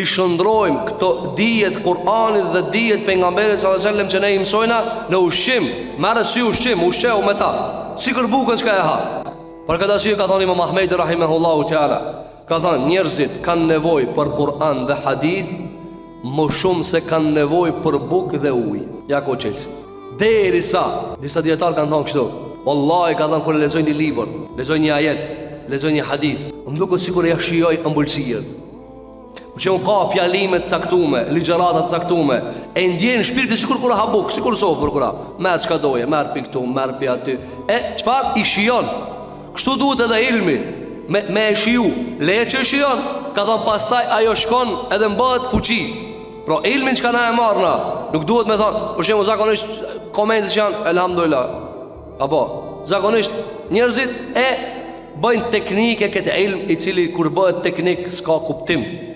ti shëndrojmë këto dijet Kur'anit dhe dijet pejgamberit sallallahu alajhi wasallam që ne i mësojna në ushqim. Merë si ushqim, ushqeu me ta, si kërbukën çka e ha. Për këtë arsye ka thënë Imam Ahmedi rahimahullahu teala, ka thënë njerëzit kanë nevojë për Kur'an dhe hadith më shumë se kanë nevojë për bukë dhe ujë. Ja ko çelsi. Derisa disa dietar kanë thënë kështu. Wallahi ka thënë kur lexoj një libër, lexoj një ajet, lexoj një hadith, më duket sikur ja shijoj ëmbëlsirën. Që unë ka fjalimet caktume, ligjeratat caktume, e ndjenë shpirti sikur kura ha buk, sikur sofër kura. Merë qka doje, merë pi këtu, merë pi aty. E qfar i shion. Kështu duhet edhe ilmi me e shiju. Leje që e shion, ka thonë pastaj ajo shkon edhe mbëhet fuqi. Pro ilmin qka na e marrna, nuk duhet me thonë, për shemë zakonisht komentet që janë, elhamdulillah. Apo, zakonisht njerëzit e bëjnë teknike këtë ilm i cili kur bëhet teknik s'ka kuptim.